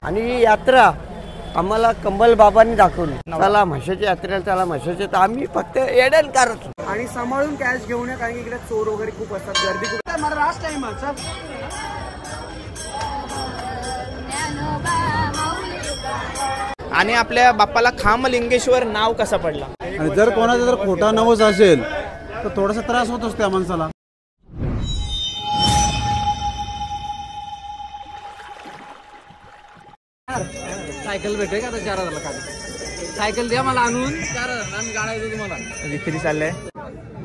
आणि ही यात्रा आम्हाला कंबल बाबांनी दाखवली. चला म्हशीच्या यात्रेला चला म्हशीचे, तर आम्ही फक्त एडन करत आणि सांभाळून कॅश घेऊन या, कारण की इकडे चोर वगैरे खूप असतात, गर्दी खूप. मला लास्ट टाइम आणि आपल्या बाप्पाला खामलिंगेश्वर नाव कसं पडला? आणि जर कोणाचा जर खोटा नवस असेल तर थोडासा त्रास होतोच त्या माणसाला. सायकल भेटेल का? 4000 ला सायकल द्या मला आणून. 4000 आम्ही गाडा देतो तुम्हाला. विक्री चाललंय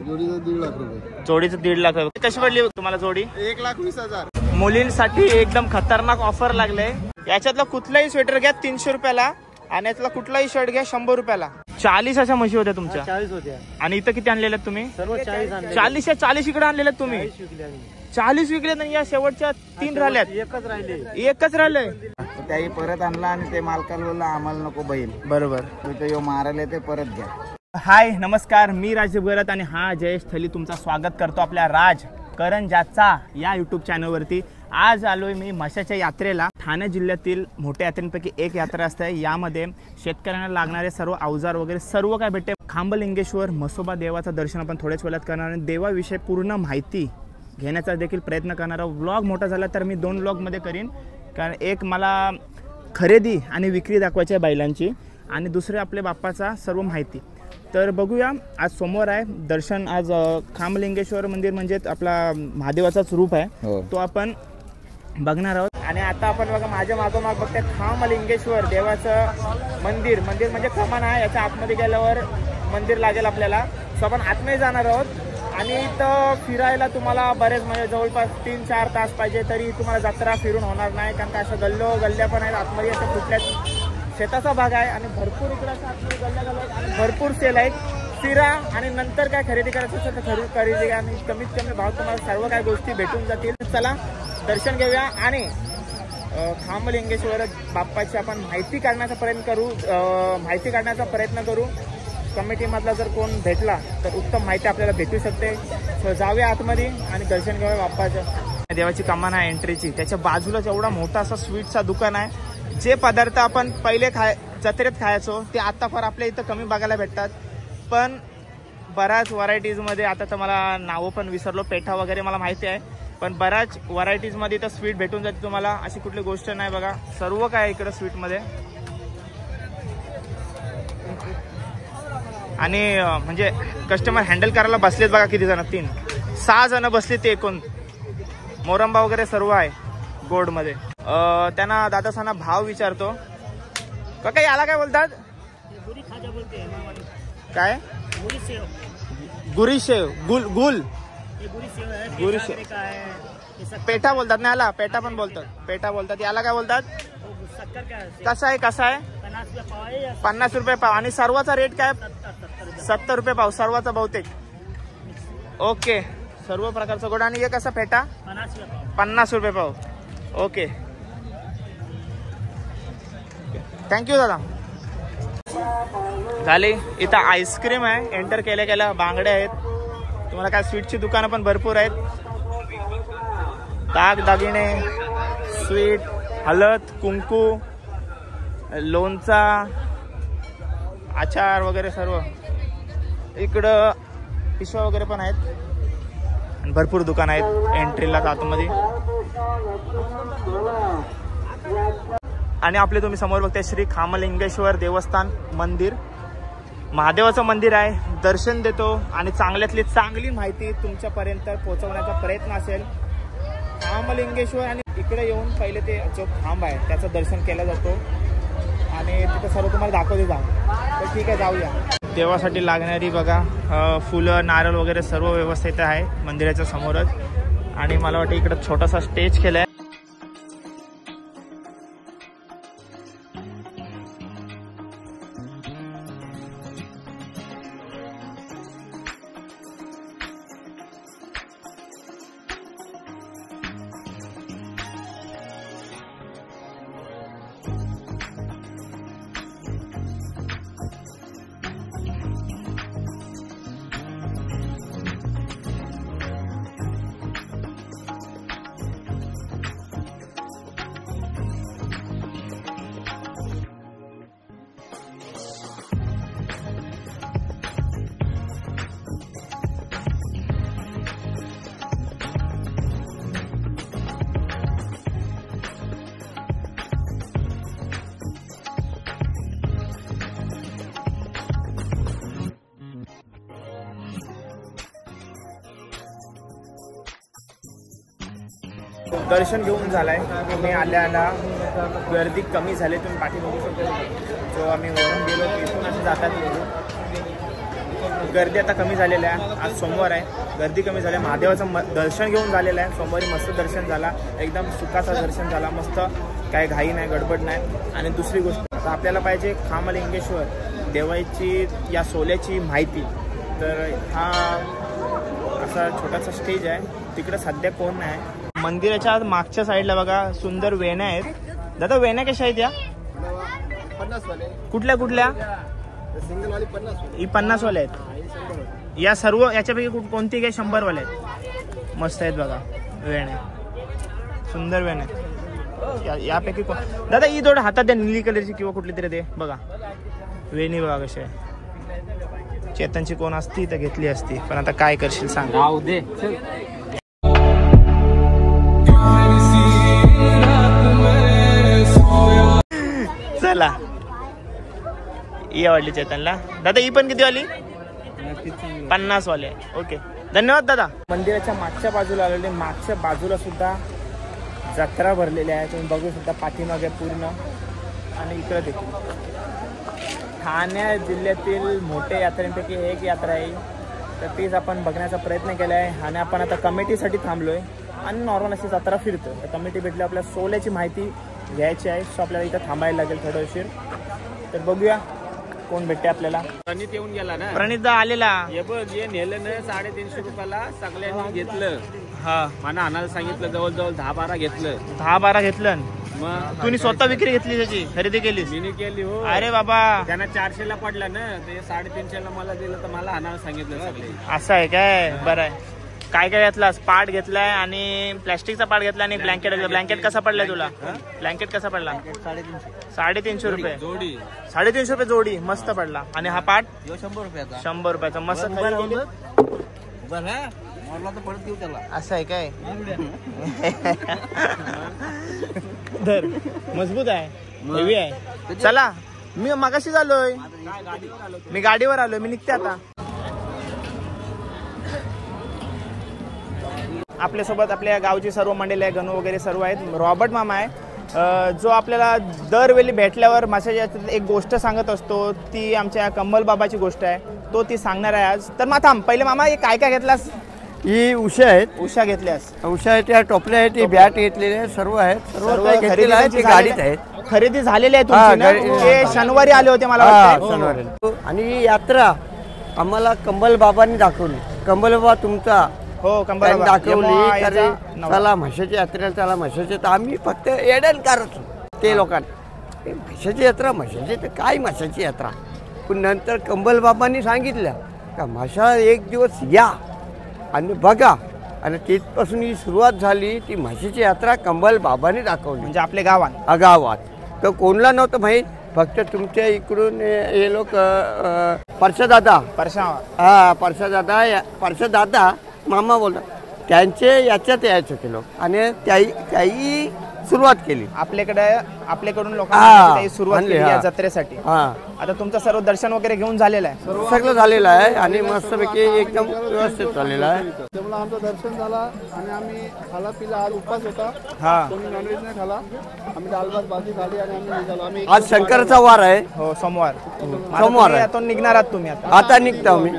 जोडीचं 1.5 लाख रुपये. जोडीचं 1.5 लाख रुपये. कशी पडली तुम्हाला जोडी? 1,20,000. मुलींसाठी एकदम खतरनाक ऑफर लागले. याच्यातला कुठलाही स्वेटर घ्या 300 रुपयाला आणि यातला कुठलाही शर्ट घ्या 100 रुपयाला. 40 अशा म्हशी होत्या तुमच्या? 40 होत्या. आणि इथं किती आणलेल्या तुम्ही? सर्व 40. 40 इकडे आणलेल्या तुम्ही? 40 विकले नाही. या शेवटच्या 3 राहिल्यात. एकच राहिले. त्याही परत आणला आणि ते मालकाला बोलला आम्हाला नको बैल. बरोबर. तो मारायला ते परत घ्या. हाय नमस्कार, मी राजीव गरत आणि हा जयेश थली तुमचा स्वागत करतो आपल्या राज करंजाचा या यूट्यूब चॅनलवरती. आज आलोय मी म्हशाच्या यात्रेला. ठाणे जिल्ह्यातील मोठ्या यात्रेपैकी एक यात्रा असते. यामध्ये शेतकऱ्यांना लागणारे सर्व अवजार वगैरे सर्व काय भेटते. खामलिंगेश्वर म्हसोबा देवाचं दर्शन आपण थोड्याच वेळात करणार आणि देवाविषयी पूर्ण माहिती घेण्याचा देखील प्रयत्न करणार. व्लॉग मोठा झाला तर मी 2 व्लॉगमध्ये करीन, कारण एक मला खरेदी आणि विक्री दाखवायची आहे बैलांची आणि दुसरे आपल्या बाप्पाचा सर्व माहिती. तर बघूया, आज सोमवार आहे. दर्शन आज खामलिंगेश्वर मंदिर म्हणजे आपला महादेवाचाच रूप आहे, तो आपण बघणार आहोत. आणि आता आपण बघा माझ्या मागोमाग बघताय खामलिंगेश्वर देवाचं मंदिर. मंदिर म्हणजे कमान आहे. याच्या आतमध्ये गेल्यावर मंदिर लागेल आपल्याला. सो आपण आतमध्ये जाणार आहोत. आणि इथं फिरायला तुम्हाला बरेच म्हणजे जवळपास 3-4 तास पाहिजे, तरी तुम्हाला जत्रा फिरून होणार नाही, कारण का अशा गल्ल्या पण आहेत आतमध्ये. असं कुठल्याच शेताचा भाग आहे आणि भरपूर इकडे असं आतमध्ये गल्ल्या आणि भरपूर सेल आहेत. फिरा आणि नंतर काय खरेदी करायचं असेल तर खरेदी घ्या आणि कमीत कमी भाव तुम्हाला सर्व काय गोष्टी भेटून जातील. चला दर्शन घेऊया आणि खामलिंगेश्वर बाप्पाची आपण माहिती काढण्याचा प्रयत्न करू. कमिटीमधला जर कोण भेटला तर उत्तम माहिती आपल्याला भेटू शकते. सो जाऊया आतमध्ये आणि दर्शन घेऊया बाप्पाचं. देवाची कमान आहे एंट्रीची. त्याच्या बाजूलाच एवढा मोठा असा स्वीटचा दुकान आहे. जे पदार्थ आपण पहिले जत्रेत खायचो ते आता फार आपल्या इथं कमी बघायला भेटतात, पण बऱ्याच व्हरायटीजमध्ये. आता तर मला नावं पण विसरलो. पेठा वगैरे मला माहिती आहे, पण बऱ्याच व्हरायटीजमध्ये इथं स्वीट भेटून जाते तुम्हाला. अशी कुठली गोष्ट नाही बघा, सर्व काय इकडं स्वीटमध्ये. आणि म्हणजे कस्टमर हँडल करायला बसलेत बघा किती जण. 3-6 जण बसले ते एकूण. मोरंबा वगैरे सर्व आहे गोडमध्ये. त्यांना दादासांना भाव विचारतो. काका याला काय बोलतात? काय? गुरीशेव. गुल पेठा बोलतात ना याला? पेठा पण बोलतात. पेठा बोलतात. याला काय बोलतात? कसा आहे? 50 रुपये पाव. आणि सर्वाचा रेट काय? 70 रुपये पाव सर्वाचा बहुतेक. ओके, सर्व प्रकारचा गोड. आणि हे कसा पेठा? 50 रुपये पाव. ओके, थँक्यू दादा. झाली. इथं आईस्क्रीम आहे. एंटर केल्या बांगड्या आहेत. तुम्हाला काय स्वीटची दुकानं पण भरपूर आहेत. दागिने, स्वीट, हळद, कुंकू, लोणचा, आचार वगैरे सर्व. इकडं पिशव्या वगैरे पण आहेत आणि भरपूर दुकान आहेत एंट्रीला आतमध्ये. आणि आपले तुम्ही समोर बघताय श्री खामलिंगेश्वर देवस्थान मंदिर. महादेवाचं मंदिर आहे. दर्शन देतो आणि चांगल्यातली चांगली माहिती तुमच्यापर्यंत पोहोचवण्याचा प्रयत्न असेल. खामलिंगेश्वर आणि इकडे येऊन पहिले ते जो खांब आहे त्याचं दर्शन केलं जातो आणि तिथं सर्व तुम्हाला दाखवते जाऊ. तर ठीक आहे, जाऊया. देवासाठी लागणारी बघा फुलं, नारळ वगैरे सर्व व्यवस्थित आहे मंदिराच्या समोरच. आणि मला वाटतं इकडं छोटासा स्टेज केलाय. दर्शन घेऊन झालाय. आम्ही आल्याला गर्दी कमी झाली, तुम्ही पाठी बघू शकता. जो आम्ही वरून गेलो तिथून असे जातात गर्दी आता कमी झालेली आहे. आज सोमवार आहे, गर्दी कमी झाली. महादेवाचं दर्शन घेऊन झालेलं आहे. सोमवारी मस्त दर्शन झाला, एकदम सुखाचा दर्शन झाला, मस्त, काही घाई नाही, गडबड नाही. आणि दुसरी गोष्ट आता आपल्याला पाहिजे खामलिंगेश्वर देवाची या सोल्याची माहिती. तर हा असा छोटासा स्टेज आहे, तिकडे सध्या कोण नाही. मंदिराच्या मागच्या साईडला बघा सुंदर वेण्या आहेत. दादा वेण्या कशा आहेत या? 50 वाले. कुठल्या कुठल्या? सिंगल वाली 50. ही 50 वाले आहेत. या सर्व याच्यापैकी कोणती काही 100 वाले आहेत. मस्त आहेत बघा वेण्या, सुंदर वेण्या. यापैकी दादा ही थोडं हातात द्या, निळी कलरची किंवा कुठली तरी दे. बघा वेणी बघा कशी आहे. चेतनची कोण असती तर घेतली असती, पण आता काय करशील सांग. राहू दे. चला ही आवडली चेतनला. दादा ही पण किती वाली? 50 वाले. ओके, धन्यवाद दादा. मंदिराच्या मागच्या बाजूला आलेले, मागच्या बाजूला सुद्धा जत्रा भरलेली आहे, तुम्ही बघू शकता पाठीमागे पूर्ण. आणि इकडे देखील ठाणे जिल्ह्यातील मोठ्या यात्रेपैकी एक यात्रा आहे, तर तीच आपण बघण्याचा प्रयत्न केला आहे. आणि आपण आता कमिटीसाठी थांबलो आहे आणि नॉर्मल अशी जत्रा फिरतो. तर कमिटी भेटली, आपल्या सोल्याची माहिती घ्यायची आहे, सो आपल्याला इथं थांबायला लागेल थोडं उशीर. तर बघूया कोण भेटते आपल्याला. प्रणित येऊन गेला ना. प्रणित आलेला. हे बघ, हे नेलं ना 350 रुपयाला सगळ्यांनी घेतलं. हा, मला आणायला सांगितलं, जवळजवळ 10-12 घेतलं. 10-12 घेतलं. मग तुम्ही स्वतः विक्री घेतली, त्याची खरेदी केली? मी केली हो. अरे बाबा, त्यांना 400ला पडला ना, ते 350ला मला दिलं, तर मला आणायला सांगितलं सगळे. असं आहे काय? बरं आहे. काय काय घेतलास? पाट घेतलाय आणि प्लॅस्टिकचा पाट घेतला आणि ब्लँकेट. ब्लँकेट कसा पडलाय तुला? ब्लँकेट कसा पडला? 350 रुपये जोडी. 350 रुपये जोडी. मस्त पडला. आणि हा पाट 100 रुपयाचा. 100 रुपयाचा. मस्त परत देऊ त्याला. असं आहे काय? धर, मजबूत आहे, हेवी आहे. चला, मी मगाशी आलोय, मी गाडीवर आलोय, मी निघते आता. आपल्यासोबत आपल्या गावची सर्व मंडळी आहे, गणू वगैरे सर्व आहेत. रॉबर्ट मामा आहे, जो आपल्याला दरवेळी भेटल्यावर माझ्या एक गोष्ट सांगत असतो. ती आमच्या कंबल बाबाची गोष्ट आहे, तो ती सांगणार आहे आज. तर मग थांब, पहिले मामा काय काय घेतलास? ही उषा आहेत. उषा घेतल्यास? उषा आहेत, त्या टोपल्या आहेत, ती बॅट घेतलेले आहेत, सर्व आहेत. सर्व काही घेतलेलं आहे, ते गाडीत आहेत. खरेदी झालेली आहे तुमची ना? ते शनिवारी आले होते मला वाटतं. शनिवारी. आणि ही यात्रा आम्हाला कंबल बाबांनी दाखवली. कंबल बाबा तुमचा हो, कंबल बाबा दाखवली. तर चला म्हशाची यात्रेला, चला म्हशाची. तर आम्ही फक्त एडन करत ते लोकांना, म्हशाची यात्रा, म्हशाची तर काय म्हशाची यात्रा. पण नंतर कंबल बाबांनी सांगितलं का म्हशा एक दिवस या आणि बघा. आणि तिथपासून ही सुरुवात झाली. ती म्हशीची यात्रा कंबल बाबांनी दाखवली, म्हणजे आपल्या गावात. गावात तर कोणला नव्हतं माहीत, फक्त तुमच्या इकडून हे लोक परशादादा, हा परशादादा मामा बोलतात, त्यांचे याच्यात यायचे ते लोक. आणि त्याही सुरुवात केली आपल्याकडून लोकांनी सुरुवात केली या जत्रेसाठी. आता तुमचं सर्व दर्शन वगैरे घेऊन झालेलं आहे? सगळं झालेलं आहे आणि मस्तपैकी एकदम व्यवस्थित झालेलं आहे. त्यामुळे आमचं दर्शन झाला आणि आम्ही खाला पिला. आज उपवास होता, कोणी नॉनव्हेज नाही खाला. आम्ही दाल भात भाजी खाली आणि आम्ही निघालो. आम्ही आज शंकरचा वार आहे. हो, सोमवार आहे. आता निघणार आहात तुम्ही? आता निघता मी.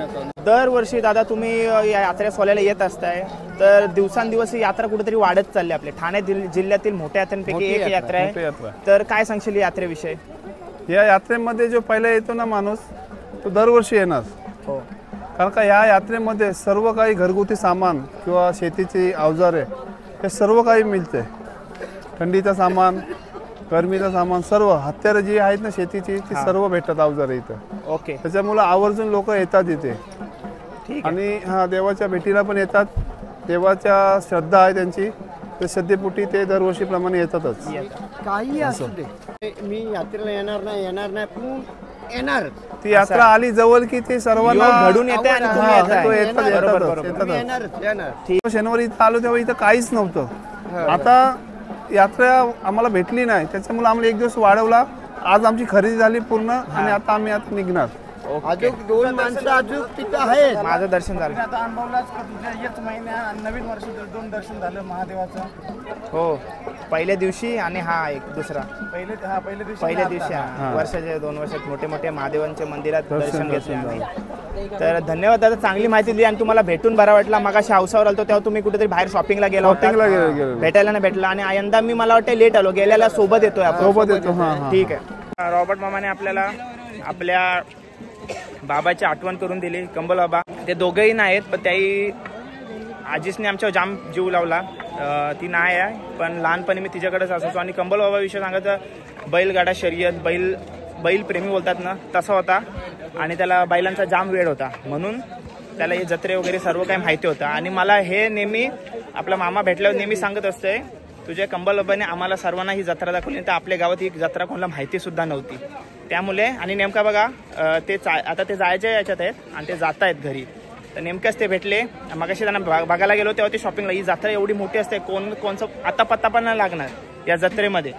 दरवर्षी दादा तुम्ही या यात्रेत सोल्याला येत असताय, तर दिवसांदिवस ही यात्रा कुठेतरी वाढत चालली. आपल्या ठाणे जिल्ह्यातील मोठ्या यात्रेपैकी एक यात्रा आहे. तर काय सांगशील यात्रेविषयी? या यात्रेमध्ये जो पहिला येतो ना माणूस, तो दरवर्षी येणार. हो, कारण का या यात्रेमध्ये सर्व काही घरगुती सामान किंवा शेतीची अवजारे हे सर्व काही मिळते. थंडीचं सामान, गरमीचं सामान, सर्व हत्यारं जी आहेत ना शेतीची, ती सर्व भेटतात अवजारे इथं. ओके, त्याच्यामुळे आवर्जून लोक येतात इथे. ठीक. आणि देवाच्या भेटीला पण येतात. देवाच्या श्रद्धा आहे त्यांची, तर श्रद्धेपोटी ते दरवर्षीप्रमाणे येतातच. काही असू दे, मी यात्रेला येणार नाही पण येणार. ती यात्रा आली जवळ की ते सर्वांना घडून येते आणि तुम्ही येतात. शनिवारी इथं आलो तेव्हा इथं काहीच नव्हतं. आता यात्रा आम्हाला भेटली नाही, त्याच्यामुळे आम्हाला एक दिवस वाढवला. आज आमची खरेदी झाली पूर्ण आणि आता आम्ही निघणार. अजून 2 माणसं अजून तिथं आहेत. माझं दर्शन झालं. आता अनुभवलाच का तुझ्या याच महिन्या नवीन वर्ष 2 दर्शन झालं महादेवाचं. हो पहिल्या दिवशी आणि हा एक दुसरा पहिल्या दिवशी वर्षाचे 2 वर्षात मोठे मोठे महादेवांच्या मंदिरात दर्शन घेतले आम्ही. तर धन्यवाद दादा, चांगली माहिती दिली आणि तुम्हाला भेटून बरा वाटला. मगाशी हाऊसावर आलतो तेव्हा तुम्ही कुठेतरी बाहेर शॉपिंगला गेला होता, भेटायला नाही भेटला आणि यंदा मी मला वाटतं लेट आलो, गेल्याला सोबत येतोय आपण. ठीक आहे. रॉबर्ट मामाने आपल्याला आपल्या बाबाची आठवण करून दिली, कंबल बाबा. ते दोघंही नाहीत पण त्याही आजीसने आमच्यावर जाम जीव लावला. ती नाही आहे पण लहानपणी मी तिच्याकडेच असायचो. आणि कंबल बाबा विषय सांगायचं, बैलगाडा शर्यत, बैल प्रेमी बोलतात ना तसा होता आणि त्याला बैलांचा जाम वेळ होता, म्हणून त्याला हे जत्रे वगैरे सर्व काही माहिती होतं. आणि मला हे नेहमी आपला मामा भेटल्यावर नेहमी सांगत असते, तुझ्या कंबल बाबाने आम्हाला सर्वांना ही जत्रा दाखवली, तर आपल्या गावात ही जत्रा कोणाला माहिती सुद्धा नव्हती. त्यामुळे आणि नेमका बघा ते आता ते जायच्या याच्यात आहेत आणि ते जात आहेत घरी. तर नेमकंच ते भेटले. मगाशी त्यांना बघायला गेलो तेव्हा ते शॉपिंगला, ही जत्रा एवढी मोठी असते, कोणचं आता पत्ता पण नाही लागणार या जत्रेमध्ये.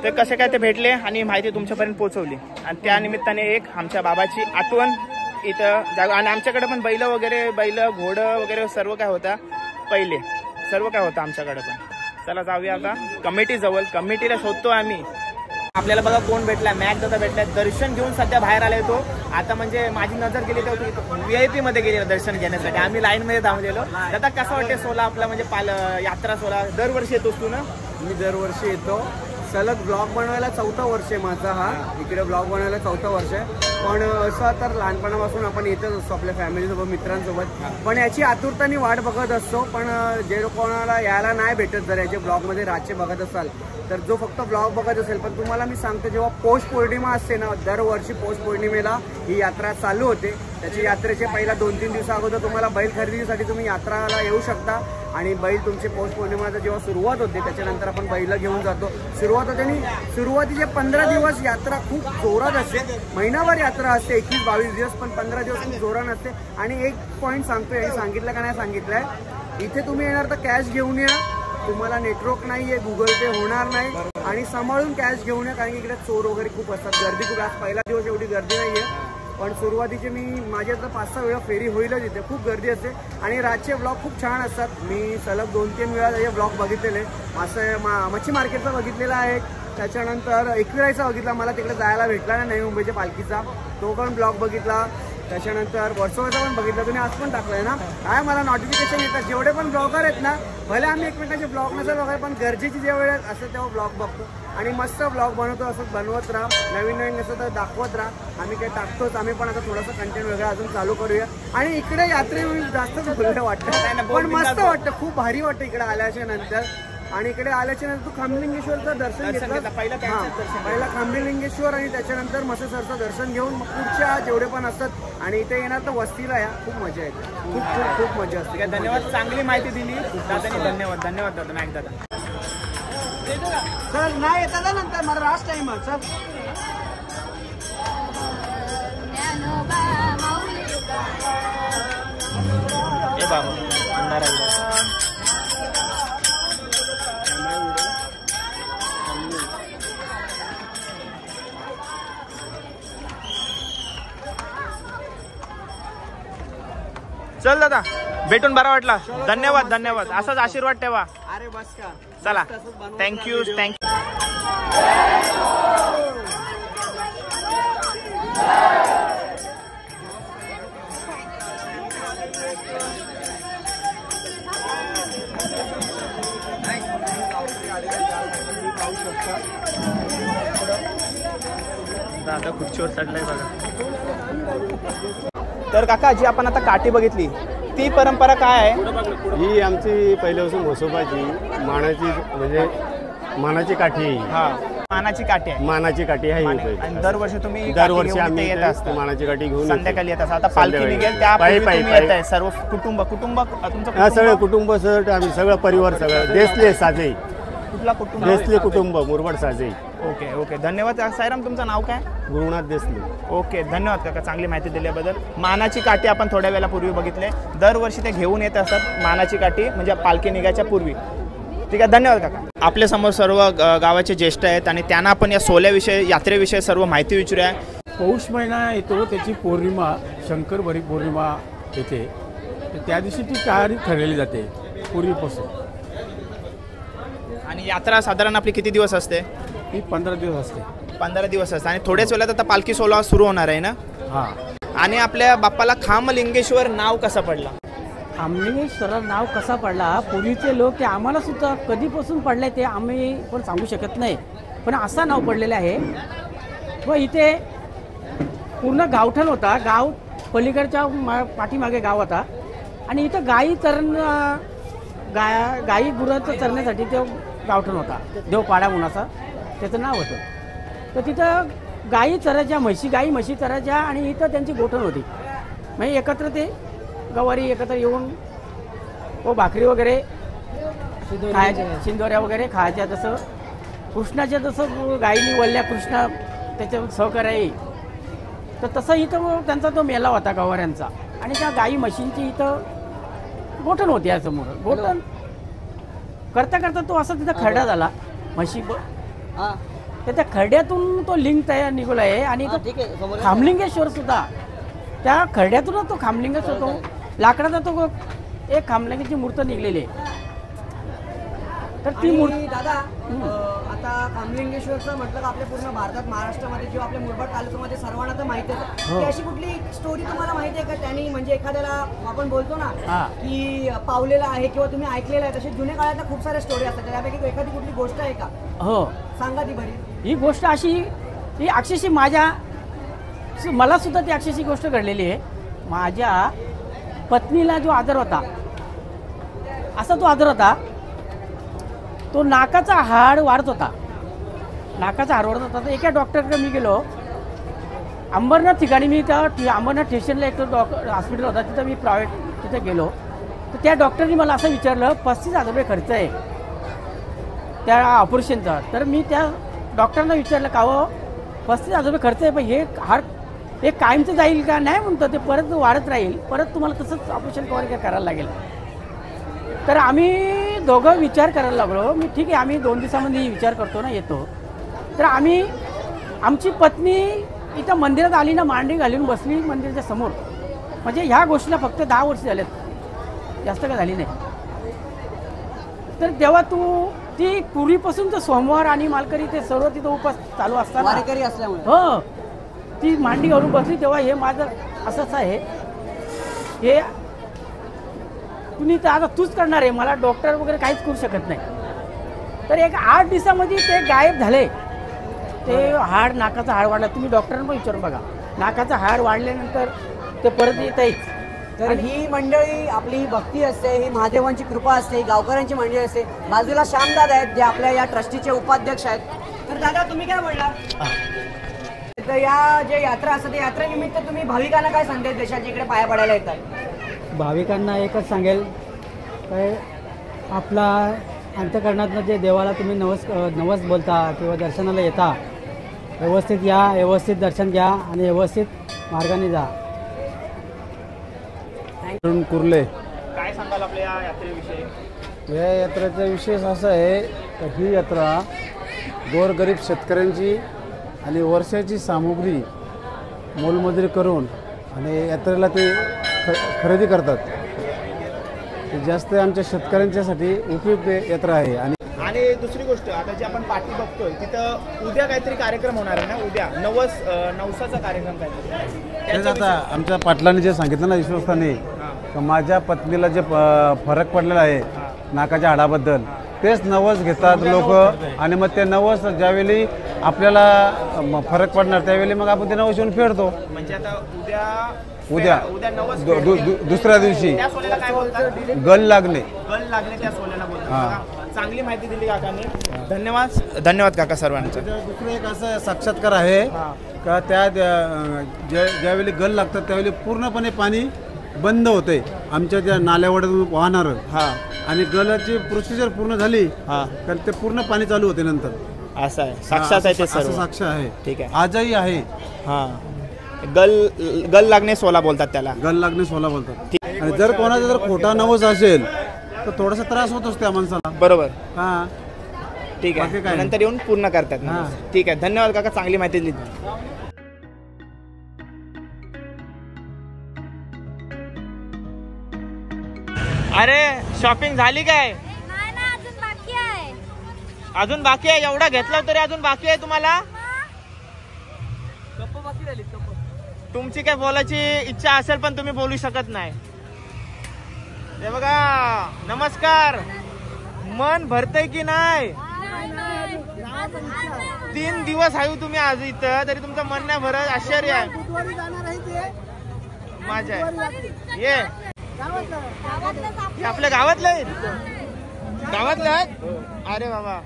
ते कसे काय ते भेटले आणि माहिती तुमच्यापर्यंत पोहोचवली आणि त्या निमित्ताने एक आमच्या बाबाची आठवण इथं जागा. आणि आमच्याकडे पण बैल घोडं वगैरे सर्व काय होता, पहिले सर्व काय होतं आमच्याकडे पण. चला जाऊया आता कमिटी जवळ. कमिटीला शोधतो आम्ही. आपल्याला बघा कोण भेटला, मॅक दादा भेटलाय. दर्शन घेऊन सध्या बाहेर आले तो. आता म्हणजे माझी नजर गेली तेव्हा VIP मध्ये गेली दर्शन घेण्यासाठी. आम्ही लाईन मध्ये थांबलेलो. दादा कसं वाटते सोला आपला म्हणजे यात्रा सोला दरवर्षी येतोस तू ना? मी दरवर्षी येतो. सलग ब्लॉग बनवायला 4था वर्ष आहे माझा हा. इकडे ब्लॉग बनवायला 4था वर्ष आहे. पण असं तर लहानपणापासून आपण येतच असतो आपल्या फॅमिलीसोबत, मित्रांसोबत. पण याची आतुरताने वाट बघत असतो. पण जे कोणाला यायला नाही भेटत, जर याचे ब्लॉगमध्ये रातचे बघत असाल तर जो फक्त ब्लॉग बघत असेल, पण तुम्हाला मी सांगतो जेव्हा पौष पौर्णिमा असते ना, दरवर्षी पौष पौर्णिमेला ही यात्रा चालू होते. त्याची यात्रेचे पहिला 2-3 दिवसा अगोदर तुम्हाला बैल खरेदीसाठी तुम्ही यात्राला येऊ शकता. आणि बैल तुमचे पौष पौर्णिमेला जेव्हा सुरुवात होते त्याच्यानंतर आपण बैल घेऊन जातो. सुरुवात होते आणि सुरुवातीचे 15 दिवस यात्रा खूप जोरात असते. महिनाभर यात्रा असते, 21-22 दिवस, पण 15 दिवस खूप जोरात असते. आणि एक पॉईंट सांगतोय, हे सांगितलं का नाही सांगितलंय, इथे तुम्ही येणार तर कॅश घेऊन या. तुम्हाला नेटवर्क नाही आहे, गुगल पे होणार नाही. आणि सांभाळून कॅश घेऊन या, कारण की इकडे चोर वगैरे खूप असतात, गर्दी खूप. आज पहिला दिवस एवढी गर्दी नाही आहे, पण सुरुवातीचे माझ्या तर 5-6 वेळा फेरी होईलच. इथे खूप गर्दी असते आणि रातचे ब्लॉग खूप छान असतात. मी सलग 2-3 वेळा हे ब्लॉग बघितलेले. असं मच्छी मार्केटचा बघितलेला आहे, त्याच्यानंतर एकविरायचा बघितला, मला तिकडे जायला भेटला नाही, नवी मुंबईच्या पालखीचा तो पण ब्लॉग बघितला. त्याच्यानंतर वर्सोवाचा पण बघितला, तुम्ही आज पण टाकलाय ना. काय मला नोटिफिकेशन येतात, जेवढे पण ब्लॉगर आहेत ना, भले आम्ही एकमेकांचे ब्लॉग नसेल बघाय, पण गरजेची जे वेळ असं तेव्हा ब्लॉग बघतो आणि मस्त ब्लॉग बनवतो. असं बनवत राहा, नवीन असं तर दाखवत राहा. आम्ही काही टाकतोच, आम्ही पण आता थोडंसं कंटेंट वेगळं अजून चालू करूया. आणि इकडे यात्रेमध्ये जास्तच बोलणं वाटतं, पण मस्त वाटतं, खूप भारी वाटतं इकडे आल्याच्या नंतर. आणि इकडे आल्याच्या नंतर तू खांबलिंगेश्वरचं दर्शन घेतलं पहिला खांबलिंगेश्वर आणि त्याच्यानंतर मसेसरचं दर्शन घेऊन मग पुढच्या जेवढे पण असतात आणि इथे येणार तर वस्तीला या. खूप मजा येते, खूप खूप खूप मजा असते. धन्यवाद, चांगली माहिती दिली दादानी. धन्यवाद धन्यवाद दादा, मॅक दादा. सर नाही येतात नंतर मला लास्ट टाइम सर. ए बाबा अंधारा चल दादा, भेटून बरा वाटला. धन्यवाद धन्यवाद, असाच आशीर्वाद ठेवा. अरे बस का, चला थँक्यू थँक्यू. दादा खुर्चीवर चढलाय बघा. तर काका, जी आपण आता काठी बघितली ती परंपरा काय आहे? ही आमची पहिल्यापासून म्हसोबाची मानाची म्हणजे मानाची काठी आहे. हा, मानाची काठी आहे. मानाची काठी आहे. आणि दरवर्षी तुम्ही दरवर्षी आम्ही येत असता, मानाची काठी घेऊन संध्याकाळी येत असता. आता पालखी निघेल त्या येत आहे सर्व कुटुंब तुमचं सगळं कुटुंब सर, आम्ही सगळं परिवार सगळं देसले साजे. कुठला कुटुंब? देसले कुटुंब, मुरबाड साजे. ओके ओके, धन्यवाद साईराम. तुमचं नाव काय? गुरुनाथ देसले. ओके, धन्यवाद काका, चांगली माहिती दिल्याबद्दल. मानाची काठी आपण थोड्या वेळापूर्वी बघितले, दरवर्षी ते घेऊन येत असतात मानाची काठी, म्हणजे पालखी निघायच्या पूर्वी. ठीक आहे, धन्यवाद काका. आपल्या समोर सर्व गावाचे ज्येष्ठ आहेत आणि त्यांना आपण या सोहळ्याविषयी, यात्रेविषयी सर्व माहिती विचारूया. पौष महिना येतो, त्याची पौर्णिमा शंकरभरी पौर्णिमा येते, तर त्या दिवशी ती तयारी ठरलेली जाते पूर्वीपासून. आणि यात्रा साधारण आपली किती दिवस असते? ती 15 दिवस असते. 15 दिवस असते. आणि थोड्याच वेळात आता पालखी सोहळा सुरू होणार आहे ना? हां. आणि आपल्या बाप्पाला खामलिंगेश्वर नाव कसं पडलं? खामलिंगेश्वर नाव कसा पडला, पूर्वीचे लोक ते आम्हाला सुद्धा कधीपासून पडले ते आम्ही पण सांगू शकत नाही, पण असा नाव पडलेलं आहे. व इथे पूर्ण गावठण होता, गाव पलीकडच्या पाठीमागे गाव होता आणि इथं गाई गाई गुरांचं चरण्यासाठी तो गावठण होता, देवपाडा म्हणून असा त्याचं नाव होतं. तर तिथं गाई चरायच्या, गाई म्हशी चरायच्या आणि इथं त्यांची गोठण होती. म्हणजे एकत्र ते गवारी एकत्र येऊन व भाकरी वगैरे खायच्या, शिंदोऱ्या वगैरे खायच्या. जसं कृष्णाच्या जसं गाईनी वळल्या कृष्णा त्याच्या सहकार्य येईल, तर तसं इथं त्यांचा तो मेला होता गवाऱ्यांचा. आणि त्या गाई म्हशींची इथं गोठण होती या समोर. गोठण करता करता तो असा तिथं खरडा झाला म्हशी, तर त्या खरड्यातून तो लिंग तयार निघाला आहे. आणि तो खामलिंगेश्वर सुद्धा त्या खरड्यातूनच तो खामलिंगेश्वर, तो लाकडाचा तो एक खामलिंगाची मूर्त निघलेली आहे. तर ती मूर्ती दादा आता खामलिंगेश्वरचं म्हटलं का आपल्या पूर्ण भारतात, महाराष्ट्रामध्ये किंवा आपल्या मुरबाड तालुक्यामध्ये सर्वांना तर माहितीच आहे. ती अशी कुठली स्टोरी तुम्हाला माहिती आहे का त्यांनी, म्हणजे एखाद्याला आपण बोलतो ना की पावलेला आहे किंवा तुम्ही ऐकलेलं आहे, तसे जुन्या काळात खूप साऱ्या स्टोरी असतात, त्यापैकी एखादी कुठली गोष्ट आहे का? हो, सांगा ती बरी. ही गोष्ट अशी, ही अक्षरशः मला सुद्धा ती अक्षरशः गोष्ट घडलेली आहे. माझ्या पत्नीला जो आजार होता, असा तो आजार होता, तो नाकाचा हाड वाढत होता. नाकाचा हाड वाढत होता. तर एका डॉक्टरकडे मी गेलो, अंबरनाथ ठिकाणी. मी त्या अंबरनाथ स्टेशनला एक हॉस्पिटल होता, तिथं मी प्रायव्हेट तिथे गेलो. तर त्या डॉक्टरनी मला असं विचारलं, 35,000 रुपये खर्च आहे त्या ऑपरेशनचा. तर मी त्या डॉक्टरांना विचारलं, का हो 35,000 रुपये खर्च आहे, पण हे हाड हे कायमचं जाईल का? नाही म्हणतो, ते परत वाढत राहील, परत तुम्हाला तसंच ऑपरेशन कवर करायला लागेल. तर आम्ही दोघं विचार करायला लागलो. मी ठीक आहे, आम्ही 2 दिवसामध्ये विचार करतो ना, येतो. तर आमची पत्नी इथं मंदिरात आली ना, मांडी घालून बसली मंदिराच्या समोर. म्हणजे ह्या गोष्टीला फक्त 10 वर्ष झालेत, जास्त का झाली नाही. तर तेव्हा ती पूर्वीपासून तर सोमवार आणि मालकरी ते सर्व तिथं उपास चालू असताना, वारकरी असल्यामुळे, हो, ती मांडी घालून बसली. तेव्हा हे माझं असंच आहे, हे तुम्ही तर आता तूच करणार आहे, मला डॉक्टर वगैरे काहीच करू शकत नाही. तर एक 8 दिवसामध्ये ते गायब झाले. ते हाड, नाकाचं हाड वाढलं. तुम्ही डॉक्टरांना पण विचारून बघा, नाकाचं हाड वाढल्यानंतर ते परत येत आहेच. तर ही मंडळी आपली भक्ती असते, ही महादेवांची कृपा असते, ही गावकऱ्यांची मंडळी असते. बाजूला श्यामदादा आहेत, जे आपल्या या ट्रस्टीचे उपाध्यक्ष आहेत. तर दादा तुम्ही काय बोलला? तर या जे यात्रा असतात, यात्रेनिमित्त तुम्ही भाविकांना काय संदेश देशाच्या इकडे पाया पडायला येतात? भाविकांना एकच सांगेल, काय आपला अंतःकरणातनं जे देवाला तुम्ही नवस बोलता किंवा दर्शनाला येता, व्यवस्थित या, व्यवस्थित दर्शन घ्या आणि व्यवस्थित मार्गाने जा. कुर्ले. काय सांगाल आपल्या या यात्रेविषयी? या यात्रेचा विशेष असा आहे की ही यात्रा गोरगरीब शेतकऱ्यांची आणि वर्षाची सामुग्री मोलमजुरी करून आणि यात्रेला ते खरेदी करतात. ते जास्त आमच्या शेतकऱ्यांच्यासाठी उपयुक्त यात्रा आहे. आणि दुसरी गोष्ट, आता जे आपण पाठी बघतोय तिथं उद्या काहीतरी कार्यक्रम होणार आहे ना, उद्या नवसाचा कार्यक्रम काहीतरी. तेच आता आमच्या पाटलांनी जे सांगितलं ना, विश्वस्तांनी, तर माझ्या पत्नीला जे फरक पडलेला आहे नाकाच्या हाडाबद्दल, तेच नवस घेतात लोक. आणि मग ते नवस ज्यावेळी आपल्याला फरक पडणार त्यावेळी मग आपण ते नवस येऊन फेडतो. म्हणजे आता उद्या दुसऱ्या दिवशी गल लागणे त्या सोन्याला बोलतात. चांगली माहिती दिली काकांनी, धन्यवाद काका सर्वांचं. दुसरं एक असं साक्षात्कार आहे का त्या ज्यावेळी गल लागतात त्यावेळी पूर्णपणे पाणी बंद होते आमच्या त्या नाल्यावरून वाहणारं. आणि गलाची प्रोसिजर पूर्ण झाली तर ते पूर्ण पाणी चालू होते नंतर. असं आहे, साक्षात आहे ते सर्व. साक्ष आहे. ठीक आहे, आजही आहे. गल लागणे सोला बोलतात त्याला. गल लागणे सोला बोलतात. आणि जर कोणाचा जर खोटा नवस असेल तर थोडासा त्रास होत असतो त्या माणसाला. बरोबर. ठीक आहे, नंतर येऊन पूर्ण करतात. ठीक आहे, धन्यवाद काका, चांगली माहिती दिली. अरे शॉपिंग झाली काय? नाही ना, अजून बाकी आहे. अजून बाकी आहे? एवढा घेतला तरी अजून बाकी आहे तुम्हाला? तुमची काय बोलायची इच्छा असेल पण तुम्ही बोलू शकत नाही. हे बघा, नमस्कार. मन भरतय की नाही? 3 दिवस आहे तुम्ही आज इथं, तरी तुमचं मन नाही भरत. आश्चर्य आहे माझ्या. ये आपल्या गावातलं आहेत? गावातलं आहेत? अरे बाबा,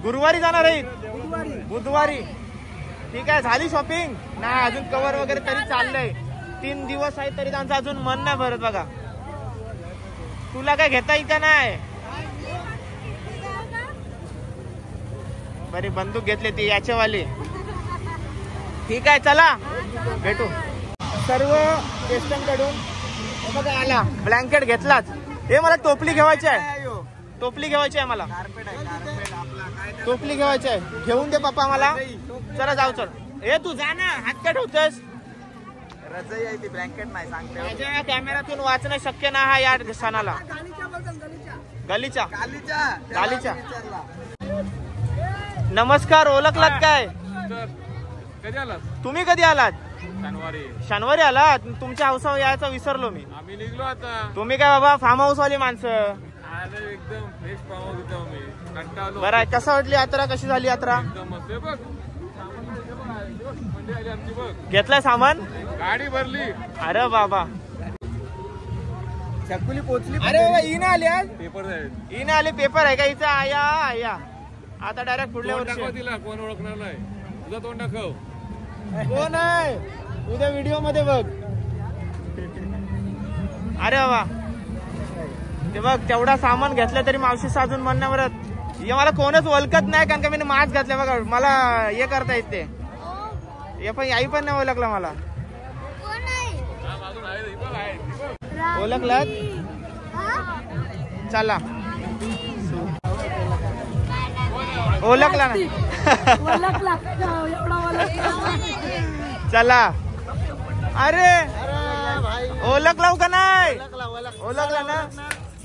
गुरुवारी जाणार आहेत? बुधवारी. ठीक आहे, झाली शॉपिंग? नाही अजून, कवर वगैरे तरी चाललंय. 3 दिवस आहे तरी त्यांचं अजून मन नाही भरत बघा. तुला काय घेता येईल का नाही? बरी बंदूक घेतली ती याच्यावाली. ठीक आहे, चला भेटू. सर्व कडून बघा आला. ब्लँकेट घेतलाच. हे मला टोपली घ्यायची आहे. टोपली घ्यायची आहे मला. टोपली घ्यायची आहे. घेऊन दे पप्पा मला. चला जाऊ. चल हे तू जा ना, हात काय ठेवतोस? रजाई आहे ती, ब्लँकेट नाही सांगते. माझ्या कॅमेऱ्यातून वाचणं शक्य नाही हा या सणाला. गलीच्या. नमस्कार, ओळखलात काय? कधी आलात? तुम्ही कधी आलात? शनिवारी आलात? तुमच्या हाऊसवर यायचं विसरलो मी. आम्ही निघलो आता. तुम्ही काय बाबा फार्म हाऊस वाली माणसं. एकदम फ्रेश फार्म हाऊस होतो मी. कंटाळलो. बरं, कसं वाटली यात्रा? कशी झाली यात्रा? एकदम मस्त. बघ म्हणजे आली आमची. बघ घेतलाय सामान? गाडी भरली. अरे बाबा, चकुली पोचली. अरे बाबा, इन आली आज? पेपर आहेत. इन आले. पेपर आहे का इथं? आया आता डायरेक्ट पुढल्या वर्षी. तिला कोण ओळखणार नाही. तुझा तोंड दाखव. कोण आहे? उद्या व्हिडिओ मध्ये बघ. अरे बाबा, ते बघ, तेवढा सामान घेतलं तरी मावशीचं अजून मन नाही भरत. हे मला कोणच ओळखत नाही, कारण का मी मास्क घातले बघा. मला हे करता येते. हे पण आई पण नाही ओळखला मला. ओळखलात? चला, ओळखला ना. चला. अरे ओळखला का नाही? ओळखला ना.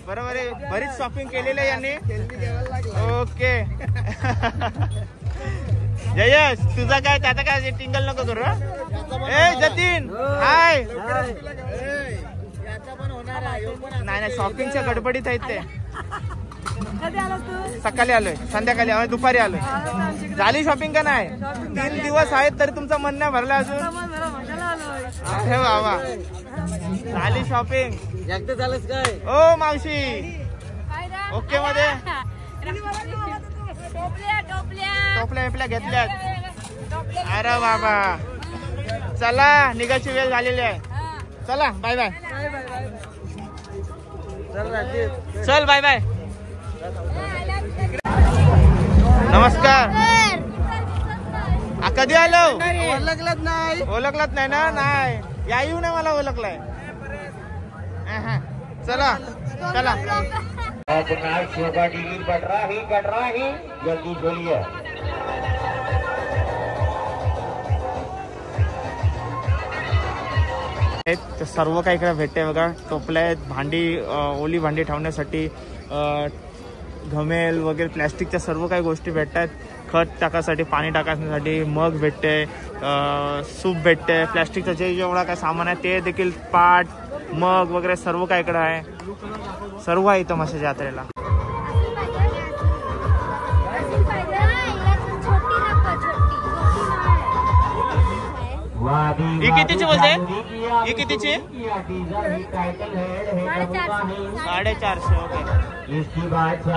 बरोबर आहे. बरीच शॉपिंग केलेली आहे यांनी. ओके. जयेश, तुझा काय? त्याचा काय टिंगल नको करू. ए जतीन, हाय. नाही, शॉपिंगच्या गडबडीत आहेत ते. सकाळी आलोय, संध्याकाळी आलोय, दुपारी आलोय. झाली शॉपिंग का नाही? 3 दिवस आहेत तरी तुमचं मन नाही भरलं अजून? अरे बाबा, झाली शॉपिंग? एकदा झालंच काय? ओ मावशी, ओके मध्ये टोपल्या घेतल्यात. अरे बाबा, चला, निघायची वेळ झालेली आहे. चला, बाय बाय. चल बाय बाय. नमस्कार. कधी आलो? ओळखलंच नाही. ओळखलात नाही ना? नाही, या येऊ नाही मला ओळखलाय. चला चला. जल्दी बोलिए. सर्व काही इकडे भेटते बघा. टोपल्या आहेत, भांडी, ओली भांडी ठेवण्यासाठी, घमेल वगैरे प्लॅस्टिकच्या सर्व काही गोष्टी भेटतात. खत टाकासाठी, पाणी टाकण्यासाठी मग भेटते, सूप भेटते. प्लॅस्टिकचं जे जेवढा काय सामान आहे ते देखील, पाट, मग वगैरे सर्व काय इकडे आहे. सर्व आहे इथं मशाच्या यात्रेला. ही कितीची बोलते? ही कितीची? 450. ओके.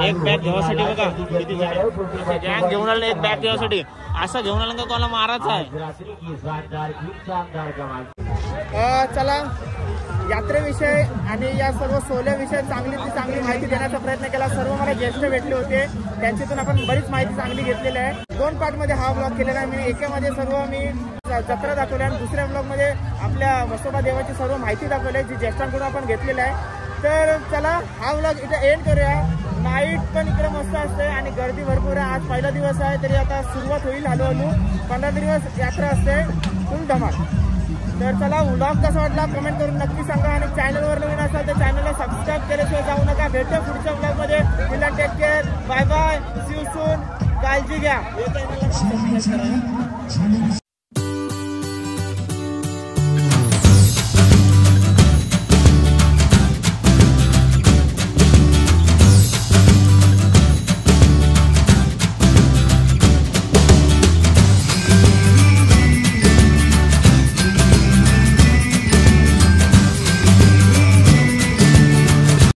एक बॅग घेण्यासाठी बघा किती बॅग घेऊन आले. एक बॅग घेण्यासाठी असं घेऊन आलं का कोणाला मारायचं आहे. चला, यात्रेविषयी आणि या सर्व सोहळ्याविषयी चांगली माहिती देण्याचा प्रयत्न केला. सर्व मला ज्येष्ठ भेटले होते, त्यांच्यातून आपण बरीच माहिती चांगली घेतलेली आहे. 2 पार्टमध्ये हा ब्लॉग केलेला आहे मी. एकामध्ये सर्व मी जत्रा दाखवली आणि दुसऱ्या ब्लॉगमध्ये आपल्या म्हसोबा देवाची सर्व माहिती दाखवली जी ज्येष्ठांकडून आपण घेतलेली आहे. तर चला, हा ब्लॉग इथे एंड करूया. नाईट पण इकडे मस्त असते आणि गर्दी भरपूर आहे. आज पहिला दिवस आहे, तरी आता सुरुवात होईल हळूहळू. 15 दिवस यात्रा असते, फुल धमाल. तर चला व्लॉग कसा वाटला कमेंट करून नक्की सांगा आणि चॅनलवर नवीन असाल तर चॅनलला सबस्क्राईब केल्याशिवाय जाऊ नका. भेटूया पुढच्या व्लॉगमध्ये. तिला take care. Bye bye. See you soon. काळजी घ्या.